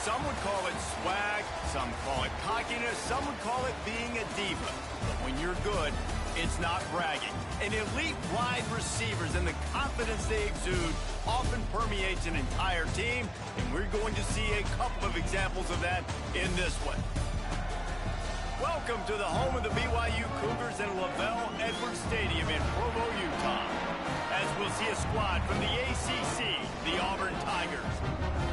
Some would call it swag, some call it cockiness, some would call it being a diva. But when you're good, it's not bragging. And elite wide receivers and the confidence they exude often permeates an entire team, and we're going to see a couple of examples of that in this one. Welcome to the home of the BYU Cougars in LaVell Edwards Stadium in Provo, Utah. As we'll see a squad from the ACC, the Auburn Tigers,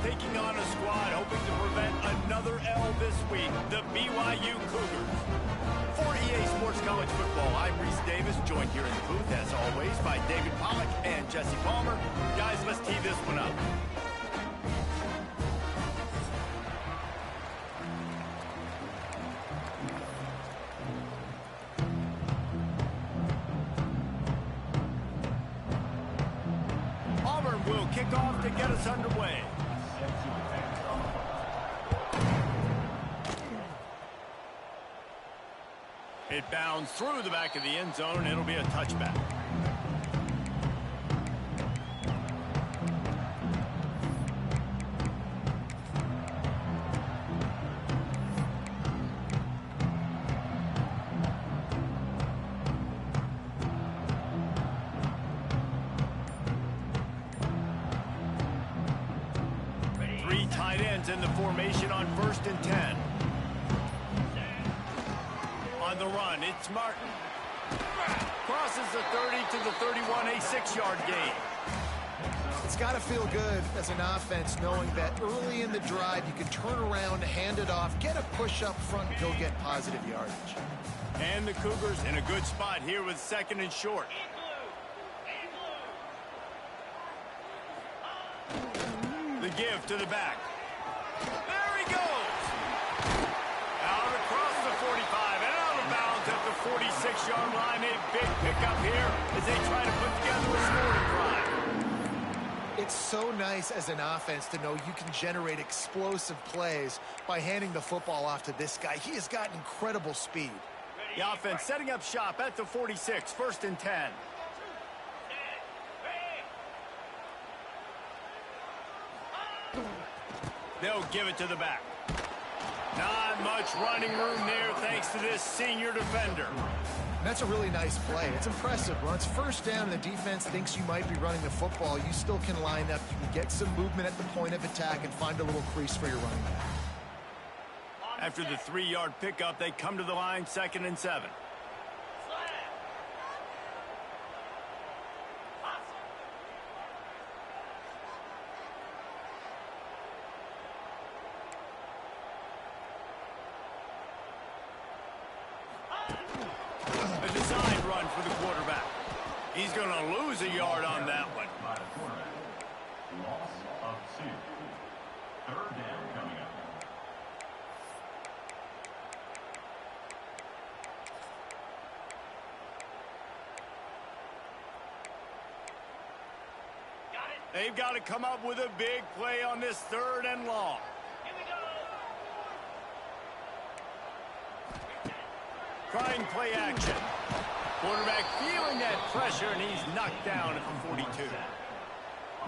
taking on a squad hoping to prevent another L this week, the BYU Cougars. For EA Sports College Football, I'm Reese Davis, joined here in the booth, as always, by David Pollack and Jesse Palmer. Guys, let's tee this one up. Auburn will kick off to get us underway. It bounds through the back of the end zone. It'll be a touchback. Three tight ends in the formation on 1st and 10. On the run, it's Martin. Crosses the 30 to the 31, a 6-yard gain. It's got to feel good as an offense knowing that early in the drive you can turn around, hand it off, get a push up front, and go get positive yardage. And the Cougars in a good spot here with 2nd and short. The give to the back. There he goes. Out across the 45 and out of bounds at the 46-yard line. A big pickup here as they try to put together a scoring drive. It's so nice as an offense to know you can generate explosive plays by handing the football off to this guy. He has got incredible speed. The offense setting up shop at the 46, 1st and 10. They'll give it to the back. Not much running room there thanks to this senior defender. That's a really nice play. It's impressive. When it's 1st down and the defense thinks you might be running the football, you still can line up. You can get some movement at the point of attack and find a little crease for your running back. After the 3-yard pickup, they come to the line, 2nd and 7. A design run for the quarterback. He's going to lose a yard on that one. Loss of 2. 3rd down coming up. They've got to come up with a big play on this 3rd and long. Trying play action. Quarterback feeling that pressure, and he's knocked down at the 42.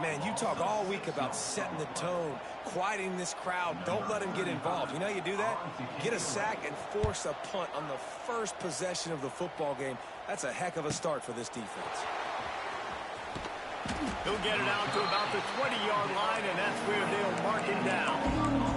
Man, you talk all week about setting the tone, quieting this crowd. Don't let him get involved. You know how you do that? Get a sack and force a punt on the first possession of the football game. That's a heck of a start for this defense. He'll get it out to about the 20-yard line, and that's where they'll mark him down.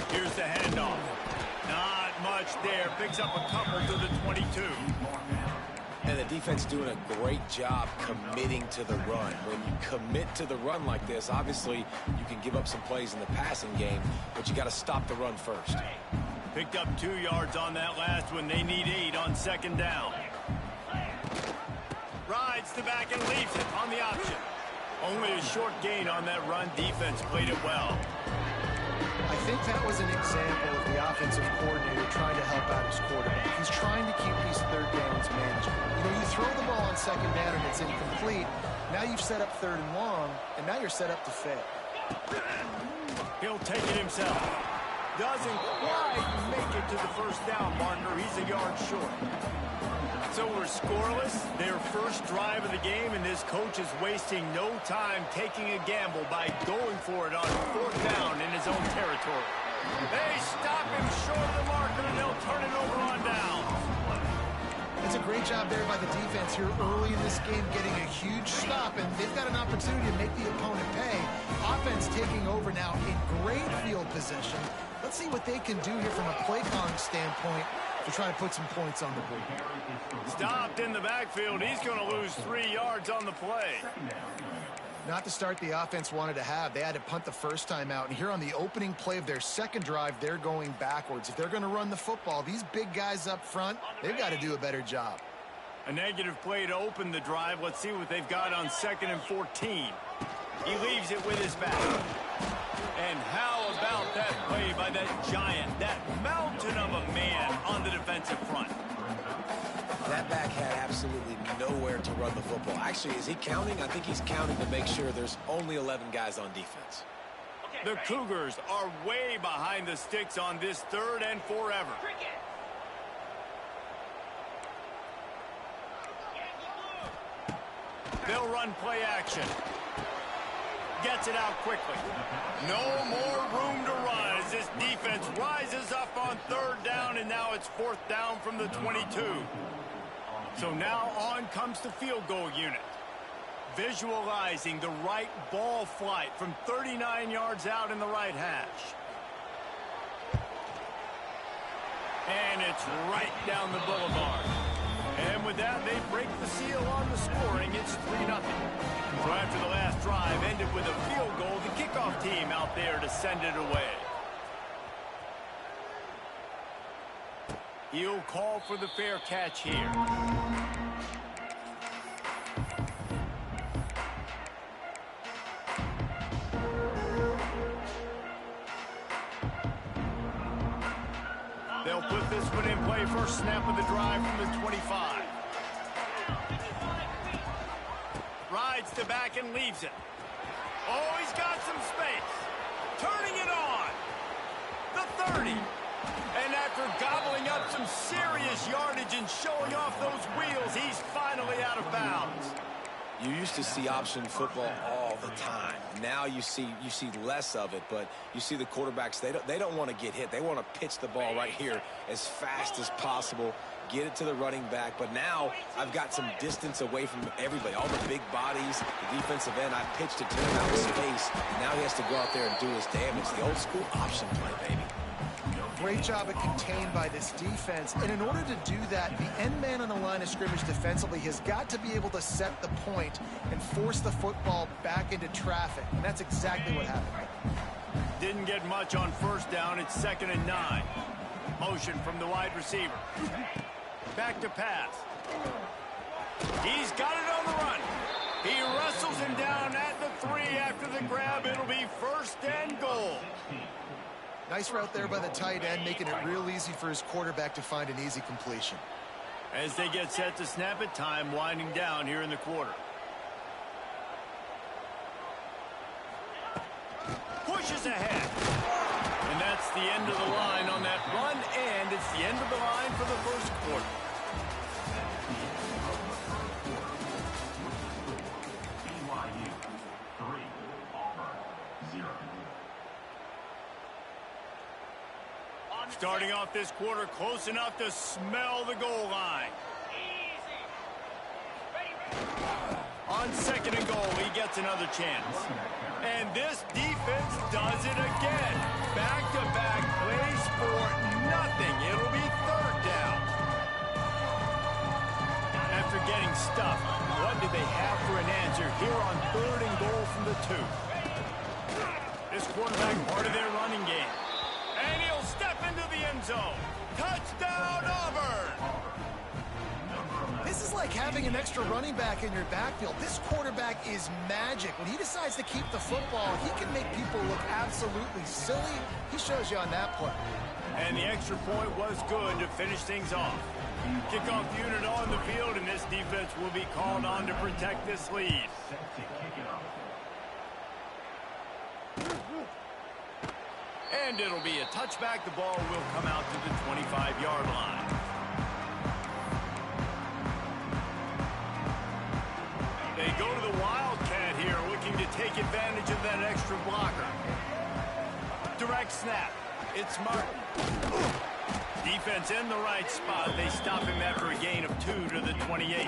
Here's the handoff. Not much there. Picks up a couple to the 22. And the defense doing a great job committing to the run. When you commit to the run like this, obviously you can give up some plays in the passing game, but you got to stop the run first. Picked up 2 yards on that last one. They need 8 on 2nd down. Rides the back and leaves it on the option. Only a short gain on that run. Defense played it well. I think that was an example of the offensive coordinator trying to help out his quarterback. He's trying to keep these 3rd downs management. You know, you throw the ball on second down and it's incomplete. Now you've set up third and long, and now you're set up to fail. He'll take it himself. Doesn't quite make it to the first down marker. He's a yard short. So we're scoreless, their first drive of the game, and this coach is wasting no time taking a gamble by going for it on fourth down in his own territory. They stop him short of the marker, and they'll turn it over on down. It's a great job there by the defense here early in this game, getting a huge stop, and they've got an opportunity to make the opponent pay. Offense taking over now in great field position. Let's see what they can do here from a play calling standpoint to try to put some points on the board. Stopped in the backfield. He's going to lose 3 yards on the play. Not the start the offense wanted to have. They had to punt the first time out. And here on the opening play of their second drive, they're going backwards. If they're going to run the football, these big guys up front, they've got to do a better job. A negative play to open the drive. Let's see what they've got on 2nd and 14. He leaves it with his back. And how about that play by that giant, that mountain of a man on the defensive front? That back had absolutely nowhere to run the football. Actually, is he counting? I think he's counting to make sure there's only 11 guys on defense. The Cougars are way behind the sticks on this 3rd and forever. They'll run play action. Gets it out quickly. No more room to run as this defense rises up on 3rd down, and now it's 4th down from the 22. So now on comes the field goal unit. Visualizing the right ball flight from 39 yards out in the right hash. And it's right down the boulevard. And with that, they break the seal on the scoring. It's 3-0. So after the last drive ended with a field goal, the kickoff team out there to send it away. He'll call for the fair catch here. They'll put this one in play. First snap of the drive from the 25. Rides the back and leaves it. Oh, he's got some space. Turning it on. The 30. And after gobbling up some serious yardage and showing off those wheels, he's finally out of bounds. You used to see option football all the time. Now you see less of it, but you see the quarterbacks, they don't want to get hit. They want to pitch the ball right here as fast as possible, get it to the running back. But now I've got some distance away from everybody, all the big bodies, the defensive end. I pitched it to him out of space. Now he has to go out there and do his damage. The old school option play, baby. Great job at contained by this defense. And in order to do that, the end man on the line of scrimmage defensively has got to be able to set the point and force the football back into traffic. And that's exactly what happened. Didn't get much on first down. It's 2nd and 9. Motion from the wide receiver. Back to pass. He's got it on the run. He wrestles him down at the 3 after the grab. It'll be 1st and goal. Nice route there by the tight end, making it real easy for his quarterback to find an easy completion. As they get set to snap it, time winding down here in the quarter. Pushes ahead. And that's the end of the line on that run, and it's the end of the line for the first quarter. BYU 3, Auburn 0. Starting off this quarter close enough to smell the goal line. On 2nd and goal, he gets another chance. And this defense does it again. Back-to-back plays for nothing. It'll be 3rd down. After getting stuffed, what do they have for an answer here on 3rd and goal from the 2? This quarterback part of their running game. And he'll step into the end zone. Touchdown, Auburn! His This is like having an extra running back in your backfield. This quarterback is magic. When he decides to keep the football, he can make people look absolutely silly. He shows you on that play. And the extra point was good to finish things off. Kickoff unit on the field, and this defense will be called on to protect this lead. And it'll be a touchback. The ball will come out to the 25-yard line. They go to the Wildcat here, looking to take advantage of that extra blocker. Direct snap. It's Martin. Defense in the right spot. They stop him after a gain of 2 to the 28.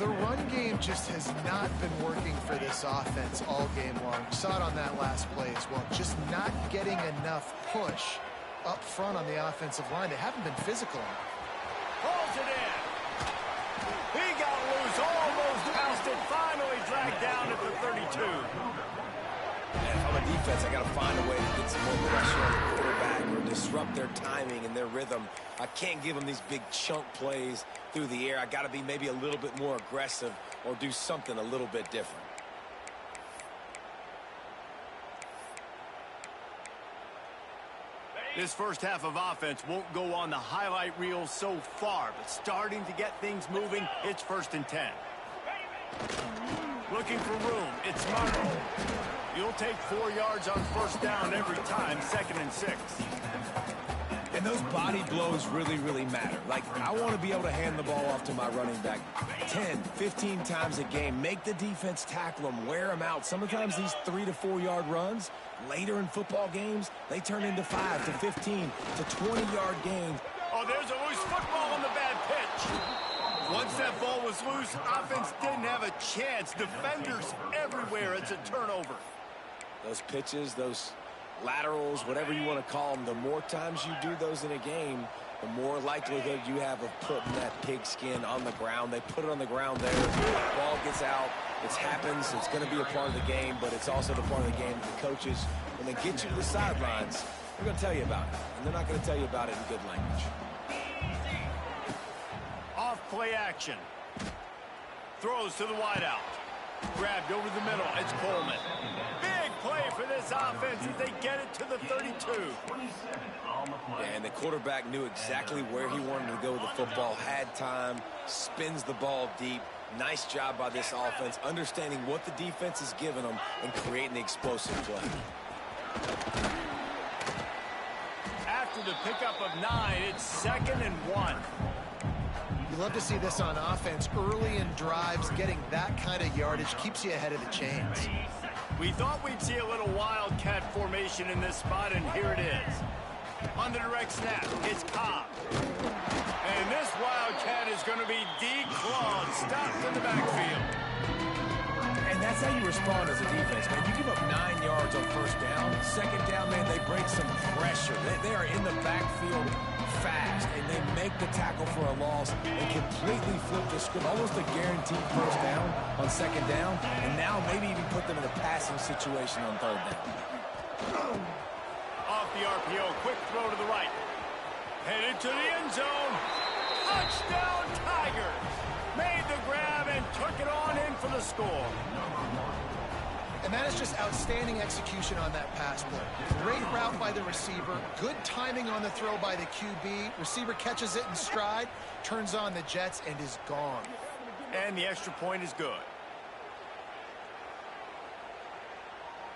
The run game just has not been working for this offense all game long. We saw it on that last play as well. Just not getting enough push up front on the offensive line. They haven't been physical enough. Pulls it in. He got loose, almost passed it, finally dragged down at the 32. And if I'm a defense, I got to find a way to get some more pressure on the quarterback or disrupt their timing and their rhythm. I can't give them these big chunk plays through the air. I got to be maybe a little bit more aggressive or do something a little bit different. This first half of offense won't go on the highlight reel so far, but starting to get things moving, it's 1st and 10. Looking for room, it's Martin. You'll take 4 yards on 1st down every time, 2nd and 6. And those body blows really, really matter. Like, I want to be able to hand the ball off to my running back 10, 15 times a game. Make the defense tackle them, wear them out. Sometimes these 3 to 4 yard runs, later in football games, they turn into 5 to 15 to 20-yard gains. Oh, there's a loose football on the bad pitch. Once that ball was loose, offense didn't have a chance. Defenders everywhere. It's a turnover. Those pitches, those laterals, whatever you want to call them, the more times you do those in a game, the more likelihood you have of putting that pigskin on the ground. They put it on the ground there. The ball gets out. It happens. It's going to be a part of the game, but it's also the part of the game that the coaches, when they get you to the sidelines, they're going to tell you about it. And they're not going to tell you about it in good language. Off play action. Throws to the wideout. Grabbed over the middle. It's Coleman. Big play for this offense as they get it to the 32. Yeah, and the quarterback knew exactly where he wanted to go with the football, had time, spins the ball deep. Nice job by this offense, understanding what the defense is giving them and creating the explosive play. After the pickup of 9, it's 2nd and 1. You love to see this on offense. Early in drives, getting that kind of yardage keeps you ahead of the chains. We thought we'd see a little wildcat formation in this spot, and here it is. On the direct snap, it's Cobb. And this wildcat is going to be declawed, stopped in the backfield. And that's how you respond as a defense, man. You give up 9 yards on 1st down. 2nd down, man, they break some pressure. They are in the backfield fast, and they make the tackle for a loss and completely flip the script. Almost a guaranteed 1st down on 2nd down, and now maybe even put them in a passing situation on 3rd down. Off the RPO, quick throw to the right. Headed to the end zone. Touchdown, Tigers. Made the grab and took it on in for the score. And that is just outstanding execution on that pass play. Great route by the receiver. Good timing on the throw by the QB. Receiver catches it in stride, turns on the jets, and is gone. And the extra point is good.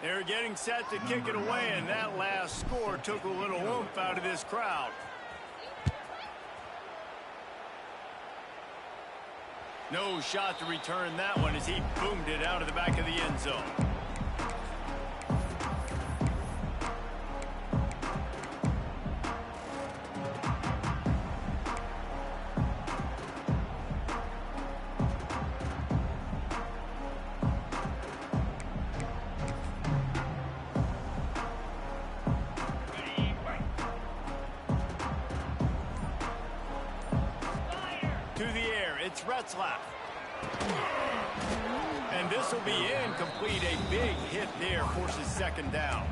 They're getting set to kick it away, and that last score took a little oomph out of this crowd. No shot to return that one as he boomed it out of the back of the end zone. To the air, it's Retzlaff. And this will be incomplete. A big hit there forces 2nd down.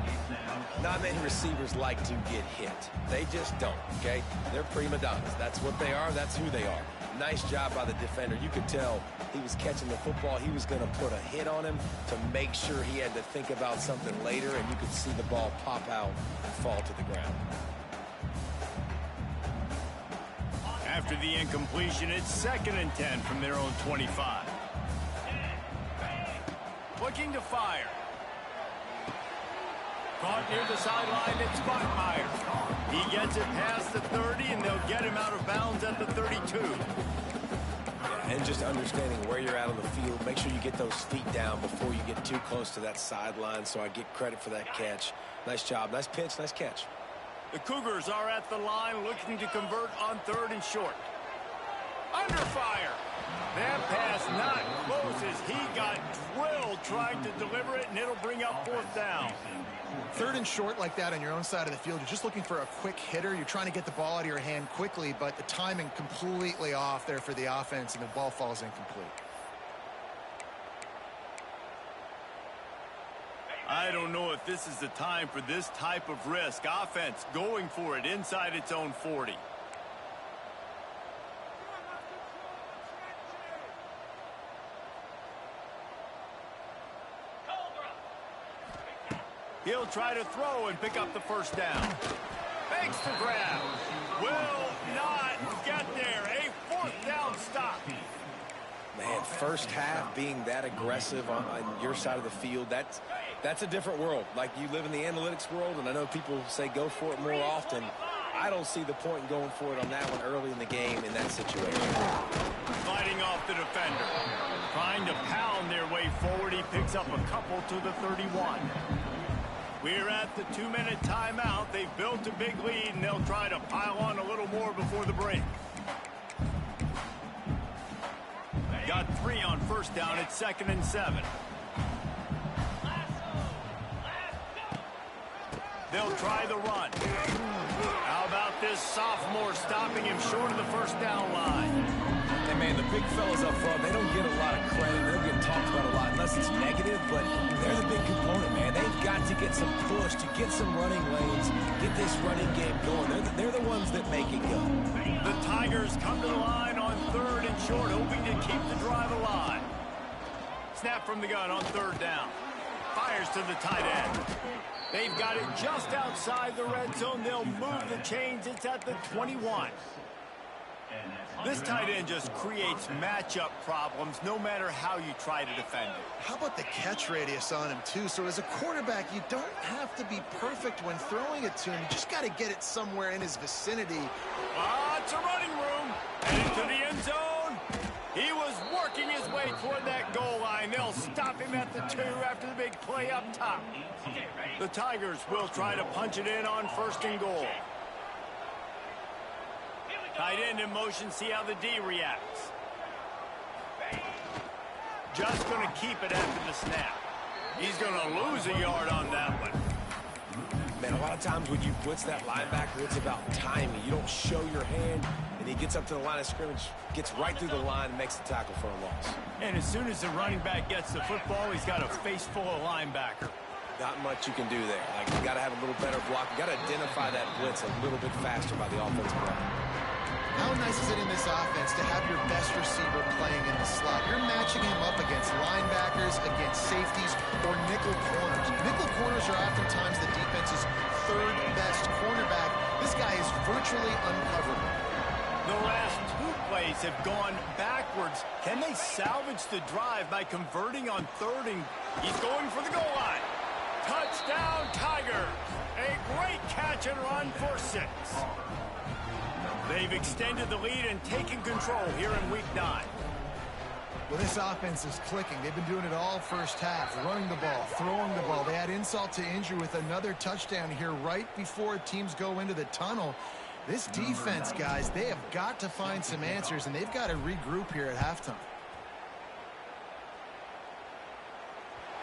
Not many receivers like to get hit. They just don't, okay? They're prima donnas. That's what they are. That's who they are. Nice job by the defender. You could tell he was catching the football. He was going to put a hit on him to make sure he had to think about something later, and you could see the ball pop out and fall to the ground. After the incompletion, it's 2nd and 10 from their own 25. Looking to fire. Caught near the sideline, it's Bachmeier. He gets it past the 30, and they'll get him out of bounds at the 32. And just understanding where you're at on the field, make sure you get those feet down before you get too close to that sideline, so I get credit for that catch. Nice job, nice pitch, nice catch. The Cougars are at the line looking to convert on 3rd and short. Under fire. That pass not close as he got drilled trying to deliver it, and it'll bring up 4th down. 3rd and short like that on your own side of the field. You're just looking for a quick hitter. You're trying to get the ball out of your hand quickly, but the timing completely off there for the offense, and the ball falls incomplete. I don't know if this is the time for this type of risk. Offense going for it inside its own 40. He'll try to throw and pick up the 1st down. Makes the grab. Will not get there. A 4th down stop. Man, first half being that aggressive on your side of the field, that's a different world. Like, you live in the analytics world, and I know people say go for it more often. I don't see the point in going for it on that one early in the game in that situation. Fighting off the defender. Trying to pound their way forward. He picks up a couple to the 31. We're at the 2-minute timeout. They've built a big lead, and they'll try to pile on a little more before the break. Got 3 on 1st down. It's 2nd and 7. They'll try the run. How about this sophomore stopping him short of the 1st down line? And, man, the big fellas up front, they don't get a lot of credit. They don't get talked about a lot unless it's negative, but they're the big component, man. They've got to get some push, to get some running lanes, get this running game going. They're the ones that make it go. The Tigers come to the line on 3rd and short, hoping to keep the drive alive. Snap from the gun on 3rd down. Fires to the tight end. They've got it just outside the red zone. They'll move the chains. It's at the 21. This tight end just creates matchup problems no matter how you try to defend it. How about the catch radius on him, too? So as a quarterback, you don't have to be perfect when throwing it to him. You just got to get it somewhere in his vicinity. Lots of running room. Heading to the end zone. He was working his way toward that goal line. They'll stop him at the 2 after the big play up top. The Tigers will try to punch it in on 1st and goal. Tight end in motion, see how the D reacts. Just going to keep it after the snap. He's going to lose a yard on that one. Man, a lot of times when you blitz that linebacker, it's about timing. You don't show your hand, and he gets up to the line of scrimmage, gets right through the line, and makes the tackle for a loss. And as soon as the running back gets the football, he's got a face full of linebacker. Not much you can do there. Like, you got to have a little better block. You got to identify that blitz a little bit faster by the offensive line. How nice is it in this offense to have your best receiver playing in the slot? You're matching him up against linebackers, against safeties, or nickel corners. Nickel corners are oftentimes the defense's 3rd best cornerback. This guy is virtually uncoverable. The last 2 plays have gone backwards. Can they salvage the drive by converting on 3rd and he's going for the goal line? Touchdown, Tigers! A great catch and run for 6. They've extended the lead and taken control here in Week 9. Well, this offense is clicking. They've been doing it all first half, running the ball, throwing the ball. They had insult to injury with another touchdown here right before teams go into the tunnel. This defense, guys, they have got to find some answers, and they've got to regroup here at halftime.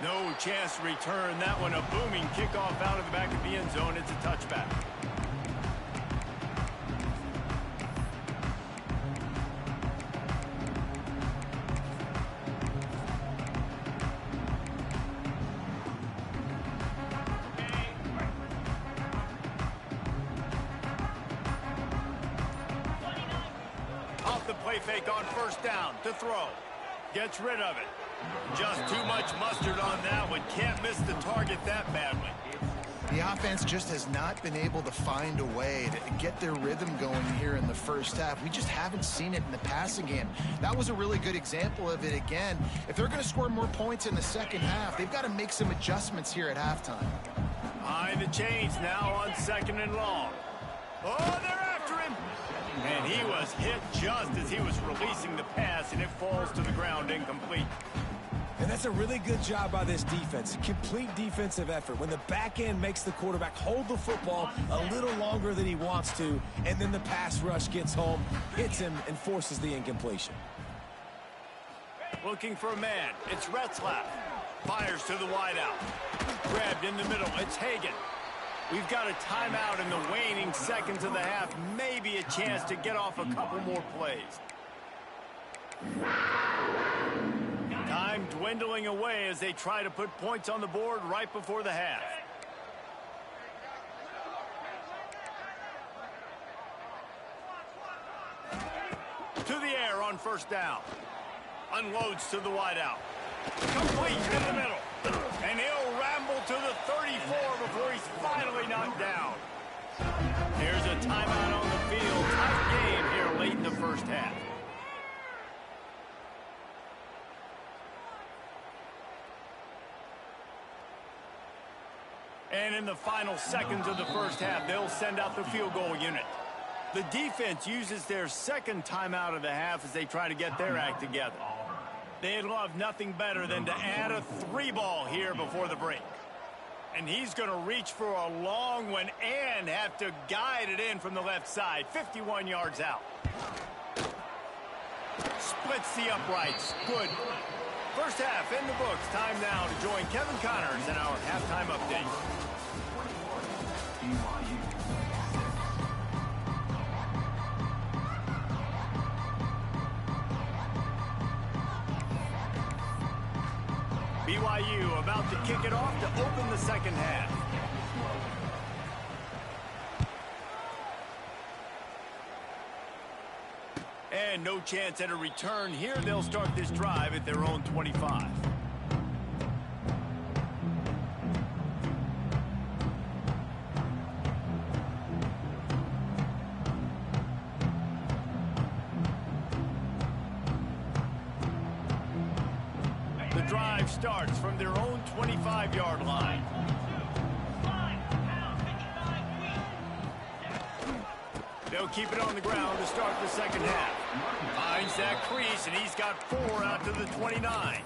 No chance to return that one. A booming kickoff out of the back of the end zone. It's a touchback. play fake on first down to throw. Gets rid of it. Just too much mustard on that one. Can't miss the target that badly. The offense just has not been able to find a way to get their rhythm going here in the first half. We just haven't seen it in the passing game. That was a really good example of it again. If they're going to score more points in the second half, they've got to make some adjustments here at halftime. Behind the chains now on 2nd and long. Oh, they're after him. And he was hit just as he was releasing the pass, and it falls to the ground incomplete. And that's a really good job by this defense. Complete defensive effort. When the back end makes the quarterback hold the football a little longer than he wants to, and then the pass rush gets home, hits him, and forces the incompletion. Looking for a man. It's Retzlaff. Fires to the wideout. Grabbed in the middle. It's Hagan. We've got a timeout in the waning seconds of the half. Maybe a chance to get off a couple more plays. Time dwindling away as they try to put points on the board right before the half. To the air on first down. Unloads to the wideout. Complete in the middle. And he'll ramble to the 34 before he's finally knocked down. Here's a timeout on the field. Tight game here late in the first half. And in the final seconds of the first half, they'll send out the field goal unit. The defense uses their second timeout of the half as they try to get their act together. They'd love nothing better than to add a 3-ball here before the break. And he's going to reach for a long one and have to guide it in from the left side, 51 yards out. Splits the uprights. Good. First half in the books. Time now to join Kevin Connors in our halftime update. BYU about to kick it off to open the second half. And no chance at a return here. They'll start this drive at their own 25. The drive starts from their own 25-yard line. They'll keep it on the ground to start the second half. Finds that crease, and he's got 4 out to the 29.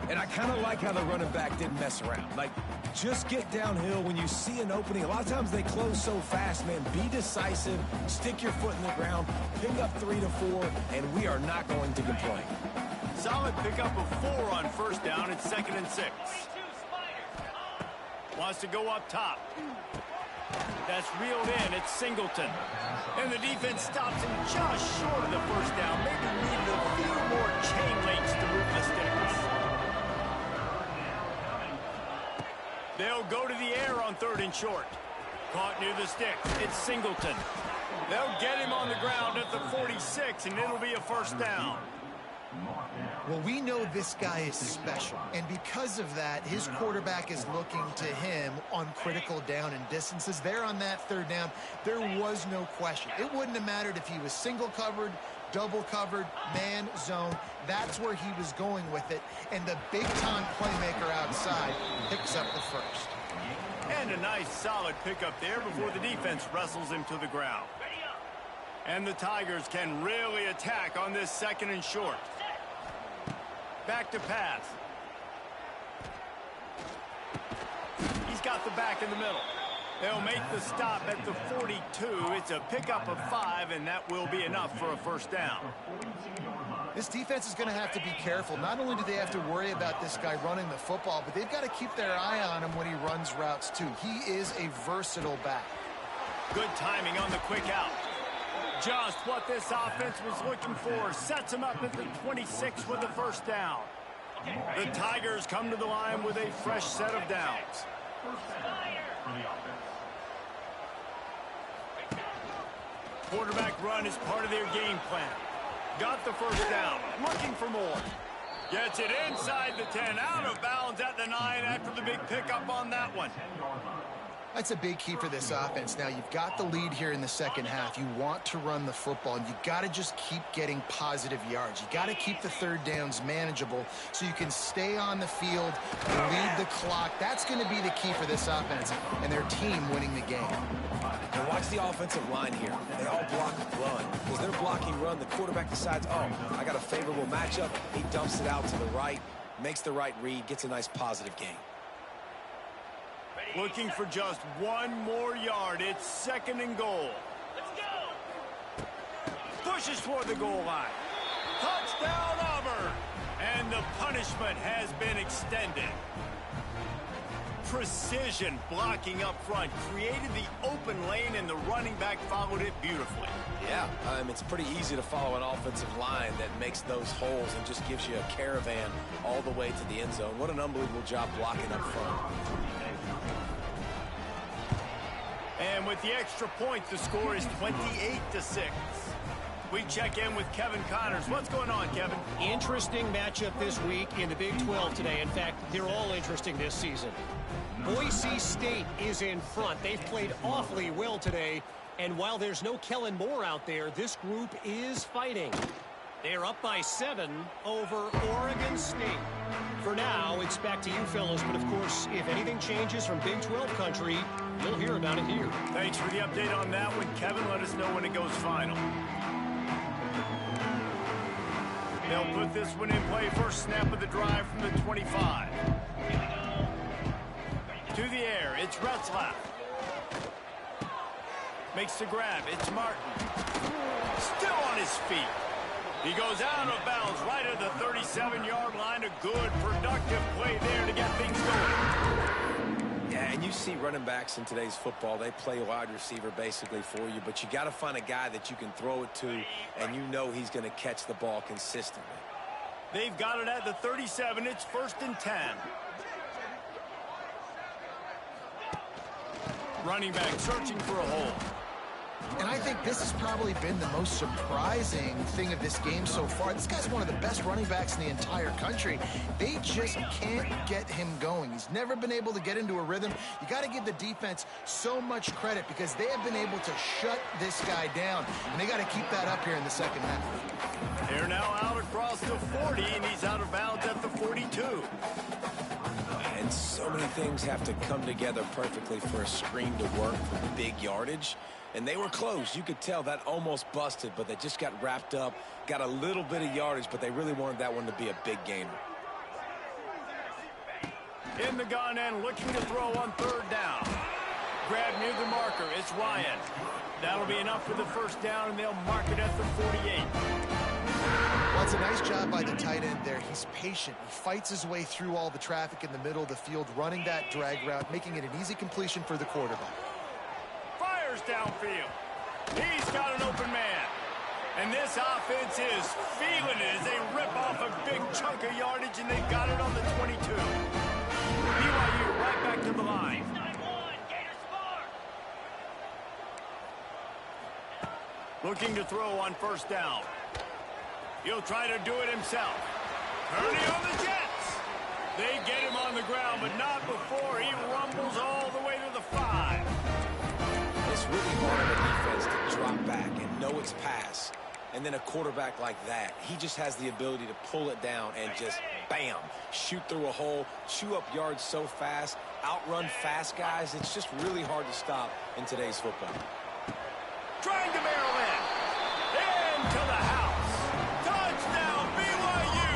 And I kind of like how the running back didn't mess around. Like, just get downhill when you see an opening. A lot of times they close so fast, man. Be decisive, stick your foot in the ground, pick up 3 to 4, and we are not going to complain. Solid pickup of 4 on first down. It's 2nd and 6. Wants to go up top. That's reeled in. It's Singleton. And the defense stops him just short of the first down. Maybe needed a few more chain links to move the sticks. They'll go to the air on 3rd and short. Caught near the sticks. It's Singleton. They'll get him on the ground at the 46, and it'll be a first down. Well, we know this guy is special, and because of that, his quarterback is looking to him on critical down and distances. There on that 3rd down, there was no question. It wouldn't have mattered if he was single covered, double covered, man, zone. That's where he was going with it, and the big-time playmaker outside picks up the first. And a nice solid pickup there before the defense wrestles him to the ground. And the Tigers can really attack on this 2nd and short. Back to pass. He's got the back in the middle. They'll make the stop at the 42. It's a pickup of 5, and that will be enough for a first down. This defense is going to have to be careful. Not only do they have to worry about this guy running the football, but they've got to keep their eye on him when he runs routes, too. He is a versatile back. Good timing on the quick out. Just what this offense was looking for. Sets him up at the 26 with the first down. The Tigers come to the line with a fresh set of downs. Quarterback run is part of their game plan. Got the first down. Looking for more. Gets it inside the 10. Out of bounds at the 9 after the big pickup on that one. That's a big key for this offense. Now, you've got the lead here in the second half. You want to run the football, and you got to just keep getting positive yards. You got to keep the third downs manageable so you can stay on the field, lead the clock. That's going to be the key for this offense and their team winning the game. And watch the offensive line here. They all block run. As they're blocking run, the quarterback decides, oh, I got a favorable matchup. He dumps it out to the right, makes the right read, gets a nice positive gain. Looking for just one more yard. It's 2nd and goal. Let's go. Pushes toward the goal line. Touchdown, Auburn. And the punishment has been extended. Precision blocking up front. Created the open lane, and the running back followed it beautifully. Yeah, it's pretty easy to follow an offensive line that makes those holes and just gives you a caravan all the way to the end zone. What an unbelievable job blocking up front. And with the extra point, the score is 28-6. We check in with Kevin Connors. What's going on, Kevin? Interesting matchup this week in the Big 12 today. In fact, they're all interesting this season. Boise State is in front. They've played awfully well today. And while there's no Kellen Moore out there, this group is fighting. They're up by 7 over Oregon State. For now, it's back to you fellas, but of course, if anything changes from Big 12 country, you'll hear about it here. Thanks for the update on that one, Kevin. Let us know when it goes final. They'll put this one in play. First snap of the drive from the 25. To the air, it's Retzlaff. Makes the grab, it's Martin. Still on his feet. He goes out of bounds right at the 37-yard line. A good, productive play there to get things going. Yeah, and you see running backs in today's football, they play wide receiver basically for you, but you got to find a guy that you can throw it to, and you know he's going to catch the ball consistently. They've got it at the 37. It's 1st and 10. Running back searching for a hole. And I think this has probably been the most surprising thing of this game so far. This guy's one of the best running backs in the entire country. They just can't get him going. He's never been able to get into a rhythm. You got to give the defense so much credit because they have been able to shut this guy down. And they got to keep that up here in the second half. They're now out across the 40, and he's out of bounds at the 42. And so many things have to come together perfectly for a screen to work for big yardage. And they were close. You could tell that almost busted, but they just got wrapped up, got a little bit of yardage, but they really wanted that one to be a big gainer. In the gun and looking to throw on 3rd down. Grab near the marker. It's Ryan. That'll be enough for the first down, and they'll mark it at the 48. Well, it's a nice job by the tight end there. He's patient. He fights his way through all the traffic in the middle of the field, running that drag route, making it an easy completion for the quarterback. Fires downfield. He's got an open man. And this offense is feeling it as they rip off a big chunk of yardage, and they've got it on the 22. BYU right back to the line. Looking to throw on 1st down. He'll try to do it himself. Purdy on the Jets. They get him on the ground, but not before he rumbles all the way to the 5. It's really hard on the defense to drop back and know it's pass. And then a quarterback like that, he just has the ability to pull it down and just, bam, shoot through a hole, chew up yards so fast, outrun fast guys. It's just really hard to stop in today's football. Trying to barrel in. Into the house. Touchdown, BYU.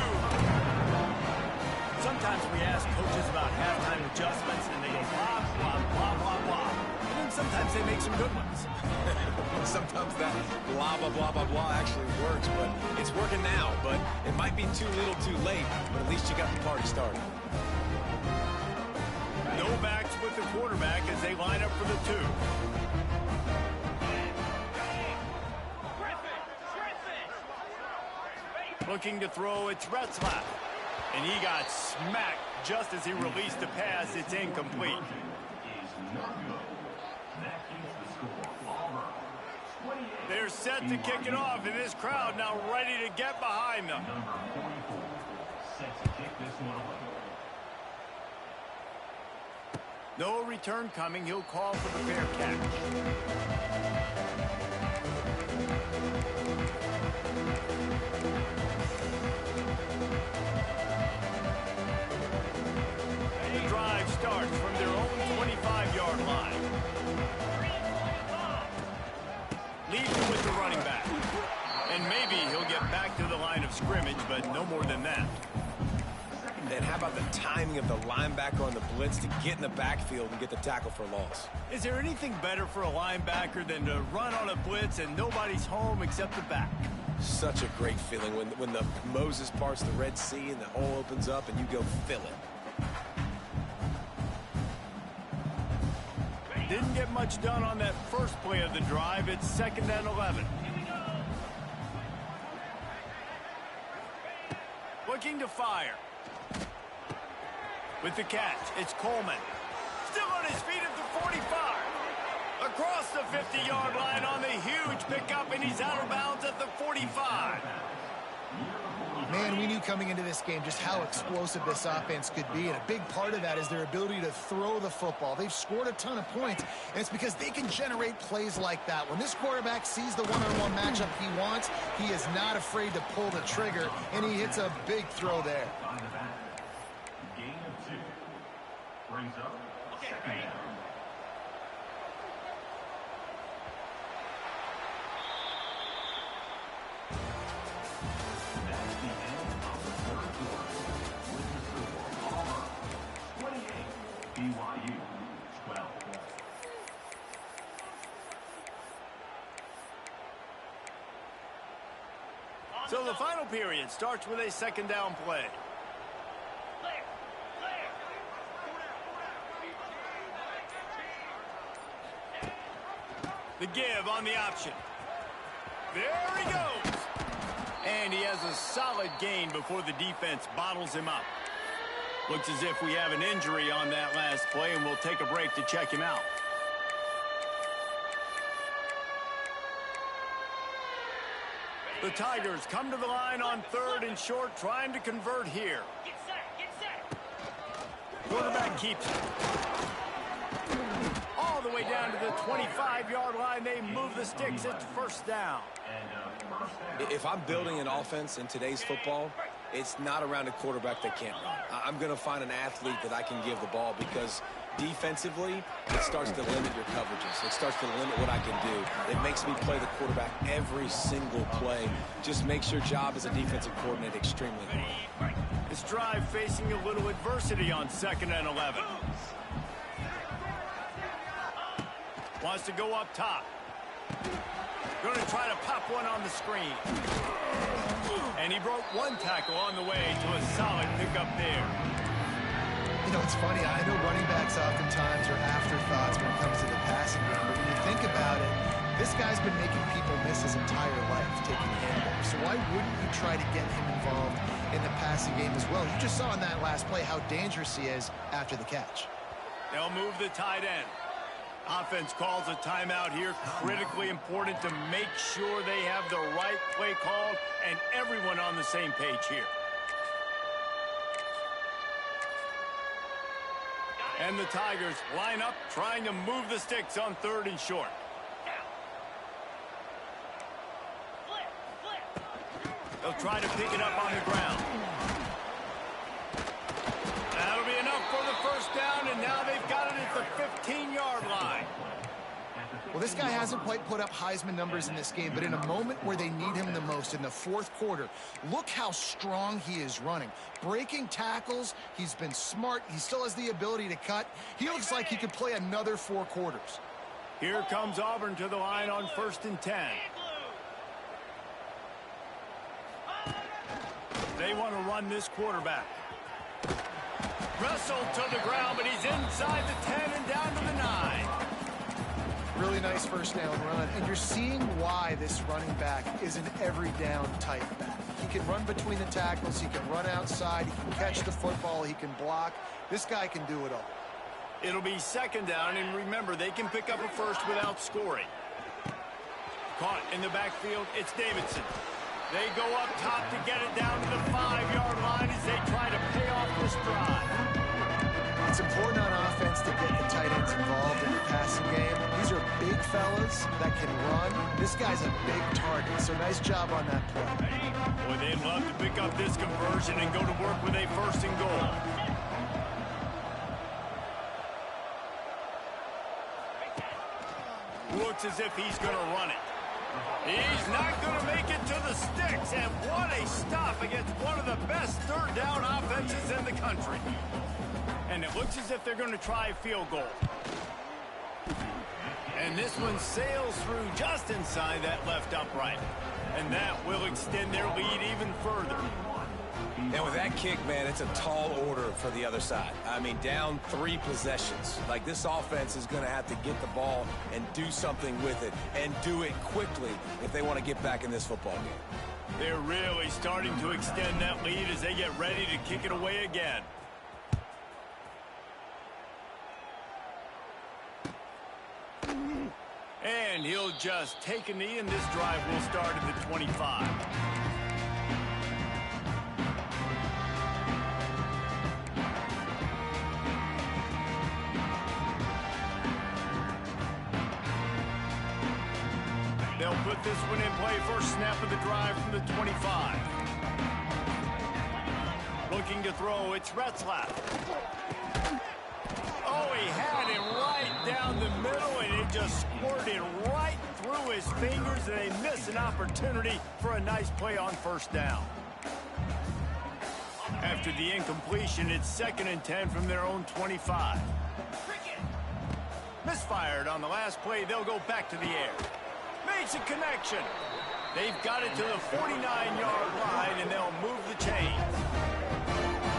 Sometimes we ask coaches about halftime adjustments, and they go blah, blah, blah, blah, blah. And then sometimes they make some good ones. Sometimes that blah, blah, blah, blah, blah actually works, but it's working now. But it might be too little too late, but at least you got the party started. No backs with the quarterback as they line up for the 2. Looking to throw, it's Retzlaff. And he got smacked just as he released the pass. It's incomplete. There's set to kick it off, and this crowd now ready to get behind them. Number 44 set to kick this one away. No return coming. He'll call for the fair catch. The drive starts from their own 25-yard line. Leads him with the running back. And maybe he'll get back to the line of scrimmage, but no more than that. And how about the timing of the linebacker on the blitz to get in the backfield and get the tackle for a loss? Is there anything better for a linebacker than to run on a blitz and nobody's home except the back? Such a great feeling when the Moses parts the Red Sea and the hole opens up and you go fill it. Didn't get much done on that first play of the drive. It's 2nd and 11. Looking to fire. With the catch, it's Coleman. Still on his feet at the 45. Across the 50-yard line on the huge pickup, and he's out of bounds at the 45. Man, we knew coming into this game just how explosive this offense could be, and a big part of that is their ability to throw the football. They've scored a ton of points, and it's because they can generate plays like that. When this quarterback sees the one-on-one matchup he wants, he is not afraid to pull the trigger, and he hits a big throw there. Gain of 2. Brings up 2nd down. That's the end of the third quarter. With the score, Auburn 28, BYU 12. So the final period starts with a 2nd down play. The give on the option. There he goes. And he has a solid gain before the defense bottles him up. Looks as if we have an injury on that last play, and we'll take a break to check him out. The Tigers come to the line on 3rd and short, trying to convert here. Get set. Quarterback keeps it. All the way down to the 25-yard line. They move the sticks. It's 1st down. If I'm building an offense in today's football, it's not around a quarterback that can't run. I'm going to find an athlete that I can give the ball because defensively, it starts to limit your coverages. It starts to limit what I can do. It makes me play the quarterback every single play. Just makes your job as a defensive coordinator extremely hard. This drive facing a little adversity on 2nd and 11. Wants to go up top. Going to try to pop one on the screen. And he broke one tackle on the way to a solid pickup there. You know, it's funny. I know running backs oftentimes are afterthoughts when it comes to the passing game. But when you think about it, this guy's been making people miss his entire life taking handballs. So why wouldn't you try to get him involved in the passing game as well? You just saw in that last play how dangerous he is after the catch. They'll move the tight end. Offense calls a timeout here. Critically important to make sure they have the right play called and everyone on the same page here. And the Tigers line up trying to move the sticks on 3rd and short. They'll try to pick it up on the ground. That'll be enough for the 1st down, and now they've got it at the 15-yard line. Well, this guy hasn't quite put up Heisman numbers in this game, but in a moment where they need him the most, in the 4th quarter, look how strong he is running. Breaking tackles, he's been smart. He still has the ability to cut. He looks like he could play another 4 quarters. Here comes Auburn to the line on 1st and 10. They want to run this quarterback. Wrestled to the ground, but he's inside the 10 and down to the 9. Really nice 1st down run, and you're seeing why this running back is an every down type back. He can run between the tackles, he can run outside, he can catch the football, he can block. This guy can do it all. It'll be 2nd down, and remember, they can pick up a 1st without scoring. Caught in the backfield, it's Davidson. They go up top to get it down to the 5-yard line as they try to pay off this drive. It's important on offense to get the tight ends involved in the passing game. These are big fellas that can run. This guy's a big target, so nice job on that play. Boy, they'd love to pick up this conversion and go to work with a 1st and goal. Looks as if he's going to run it. He's not going to make it to the sticks, and what a stop against one of the best 3rd down offenses in the country. And it looks as if they're going to try a field goal. And this one sails through just inside that left upright. And that will extend their lead even further. And with that kick, man, it's a tall order for the other side. I mean, down 3 possessions. Like, this offense is going to have to get the ball and do something with it, and do it quickly if they want to get back in this football game. They're really starting to extend that lead as they get ready to kick it away again. And he'll just take a knee, and this drive will start at the 25. They'll put this one in play. First snap of the drive from the 25. Looking to throw, it's Retzlaff. Oh, he had it right down the middle, and it just squirted right through his fingers, and they miss an opportunity for a nice play on 1st down. After the incompletion, it's 2nd and 10 from their own 25. Misfired on the last play. They'll go back to the air. Makes a connection. They've got it to the 49-yard line, and they'll move the chains.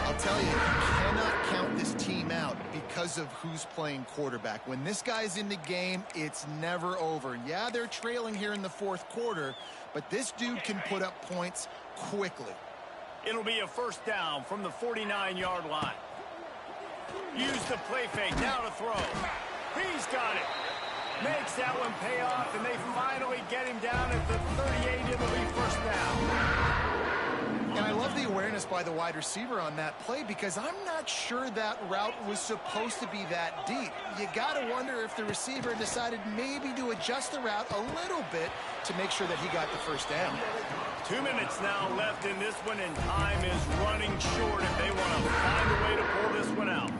I'll tell you, you cannot count this team out because of who's playing quarterback. When this guy's in the game, it's never over. Yeah, they're trailing here in the 4th quarter, but this dude can put up points quickly. It'll be a 1st down from the 49-yard line. Use the play fake, now to throw. He's got it. Makes that one pay off, and they finally get him down at the 38. It'll be 1st down. And I love the awareness by the wide receiver on that play, because I'm not sure that route was supposed to be that deep. You got to wonder if the receiver decided maybe to adjust the route a little bit to make sure that he got the 1st down. 2 minutes now left in this one, and time is running short if they want to find a way to pull this one out.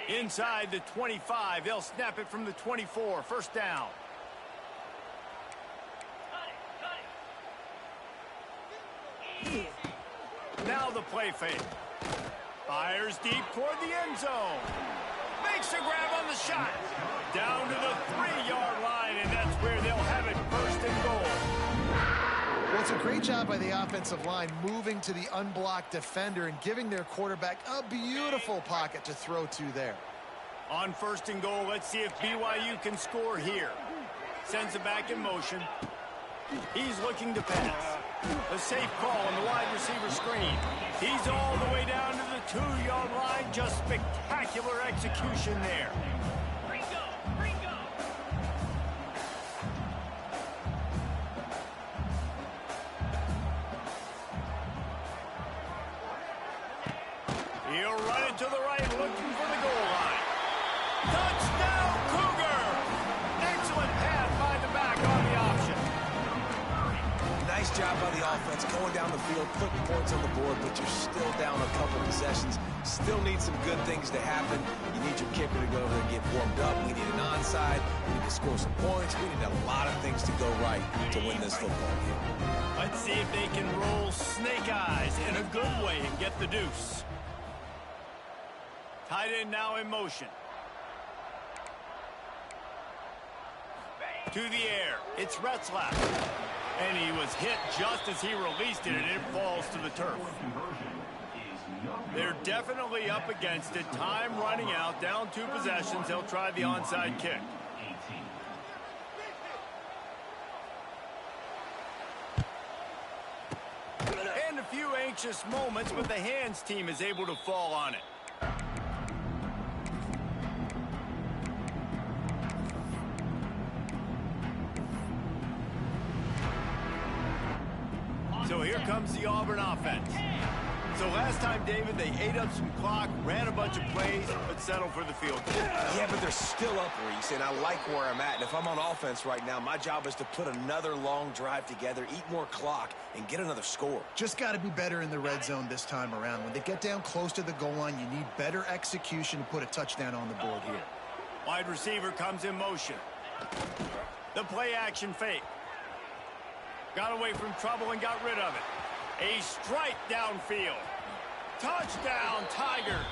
Inside the 25, they'll snap it from the 24. 1st down. Now the play fake. Fires deep toward the end zone. Makes a grab on the shot. Down to the 3-yard line, and that's where they'll have it 1st and goal. Well, it's a great job by the offensive line moving to the unblocked defender and giving their quarterback a beautiful pocket to throw to there. On 1st and goal, let's see if BYU can score here. Sends it back in motion. He's looking to pass. A safe call on the wide receiver screen. He's all the way down to the 2-yard line. Just spectacular execution there. He'll run it to the right, looking for the goal line. Touchdown, Cougar! Excellent pass by the back on the option. Nice job by the offense going down the field, putting points on the board, but you're still down a couple possessions. Still need some good things to happen. You need your kicker to go over and get warmed up. We need an onside. We need to score some points. We need a lot of things to go right to win this football game. Let's see if they can roll snake eyes in a good way and get the deuce. Tight end now in motion. To the air, it's Retzlaff. And he was hit just as he released it, and it falls to the turf. They're definitely up against it. Time running out, down 2 possessions. They'll try the onside kick. And a few anxious moments, but the hands team is able to fall on it. So here comes the Auburn offense. So last time, David, they ate up some clock, ran a bunch of plays, but settled for the field goal. Yeah, but they're still up, Reese, and I like where I'm at. And if I'm on offense right now, my job is to put another long drive together, eat more clock, and get another score. Just got to be better in the red zone this time around. When they get down close to the goal line, you need better execution to put a touchdown on the board here. Wide receiver comes in motion. The play action fake. Got away from trouble and got rid of it. A strike downfield. Touchdown, Tigers.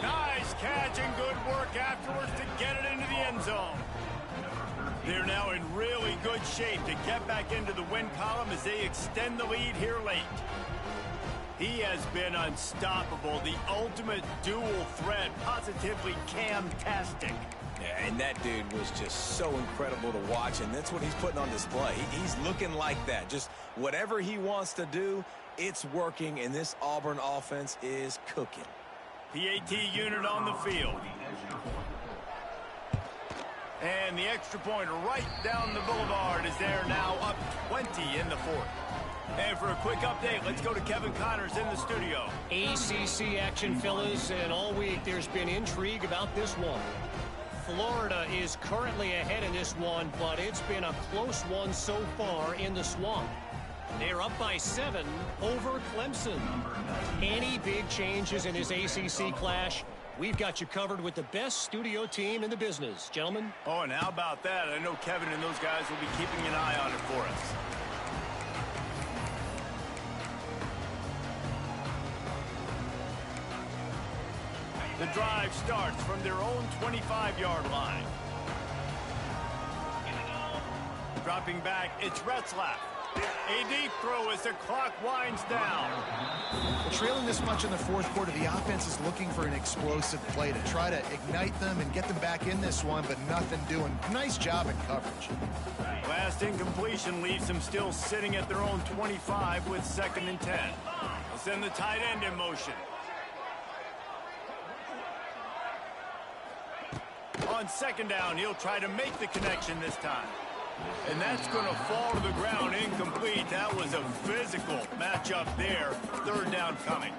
Nice catch and good work afterwards to get it into the end zone. They're now in really good shape to get back into the win column as they extend the lead here late. He has been unstoppable, the ultimate dual threat, positively Cam-tastic. Yeah, and that dude was just so incredible to watch, and that's what he's putting on display. He's looking like that. Just whatever he wants to do, it's working, and this Auburn offense is cooking. PAT unit on the field. And the extra point right down the boulevard is there now, up 20 in the fourth. And for a quick update, let's go to Kevin Connors in the studio. ACC action, fellas, and all week there's been intrigue about this one. Florida is currently ahead in this one, but it's been a close one so far in the Swamp. They're up by 7 over Clemson. Any big changes in this ACC clash? We've got you covered with the best studio team in the business, gentlemen. Oh, and how about that? I know Kevin and those guys will be keeping an eye on it for us. The drive starts from their own 25-yard line. Dropping back, it's Retzlaff. A deep throw as the clock winds down. Well, trailing this much in the fourth quarter, the offense is looking for an explosive play to try to ignite them and get them back in this one, but nothing doing. Nice job in coverage. Last incompletion leaves them still sitting at their own 25 with 2nd and 10. They'll send the tight end in motion. On 2nd down, he'll try to make the connection this time. And that's going to fall to the ground incomplete. That was a physical matchup there. 3rd down coming.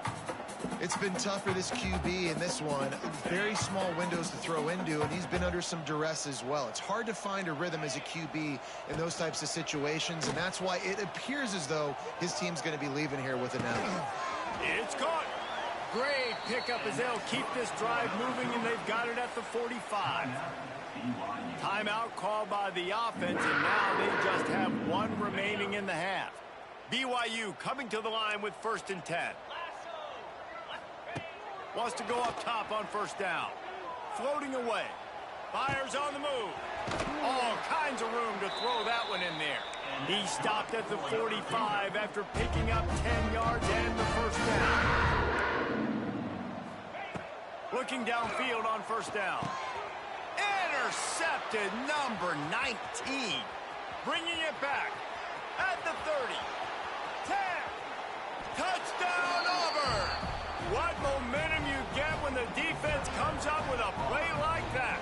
It's been tough for this QB in this one. Very small windows to throw into, and he's been under some duress as well. It's hard to find a rhythm as a QB in those types of situations, and that's why it appears as though his team's going to be leaving here with an L. It's caught. Great pickup as they'll keep this drive moving, and they've got it at the 45. Timeout called by the offense, and now they just have 1 remaining in the half. BYU coming to the line with 1st and 10. Wants to go up top on 1st down. Floating away. Fires on the move. All kinds of room to throw that one in there. He stopped at the 45 after picking up 10 yards and the 1st down. Looking downfield on 1st down. Intercepted, number 19. Bringing it back at the 30. 10. Touchdown, Auburn. What momentum you get when the defense comes up with a play like that.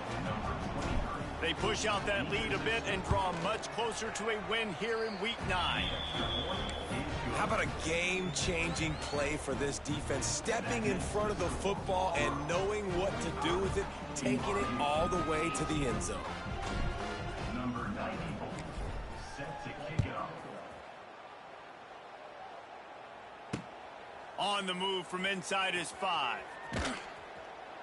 They push out that lead a bit and draw much closer to a win here in Week 9. How about a game-changing play for this defense? Stepping in front of the football and knowing what to do with it, taking it all the way to the end zone. Number 90, set to kick it off. On the move from inside his 5.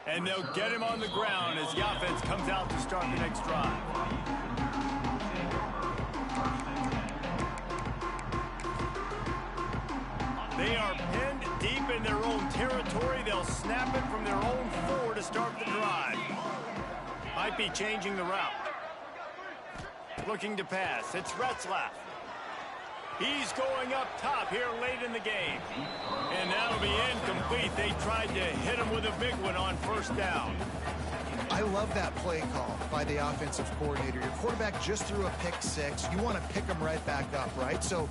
And they'll get him on the ground as the offense comes out to start the next drive. They are pinned deep in their own territory. They'll snap it from their own 4 to start the drive. Might be changing the route. Looking to pass. It's Retzlaff. He's going up top here late in the game. And that'll be incomplete. They tried to hit him with a big one on 1st down. I love that play call by the offensive coordinator. Your quarterback just threw a pick 6. You want to pick him right back up, right? So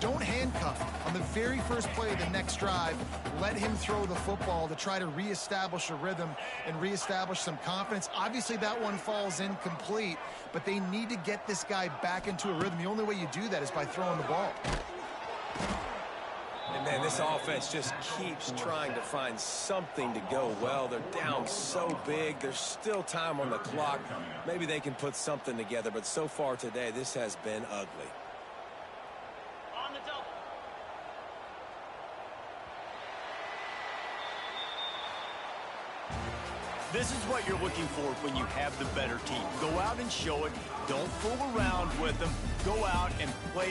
don't handcuff him. On the very first play of the next drive, let him throw the football to try to reestablish a rhythm and reestablish some confidence. Obviously, that one falls incomplete, but they need to get this guy back into a rhythm. The only way you do that is by throwing the ball. And, man, this offense just keeps trying to find something to go well. They're down so big. There's still time on the clock. Maybe they can put something together, but so far today, this has been ugly. On the double. This is what you're looking for when you have the better team. Go out and show it. Don't fool around with them. Go out and play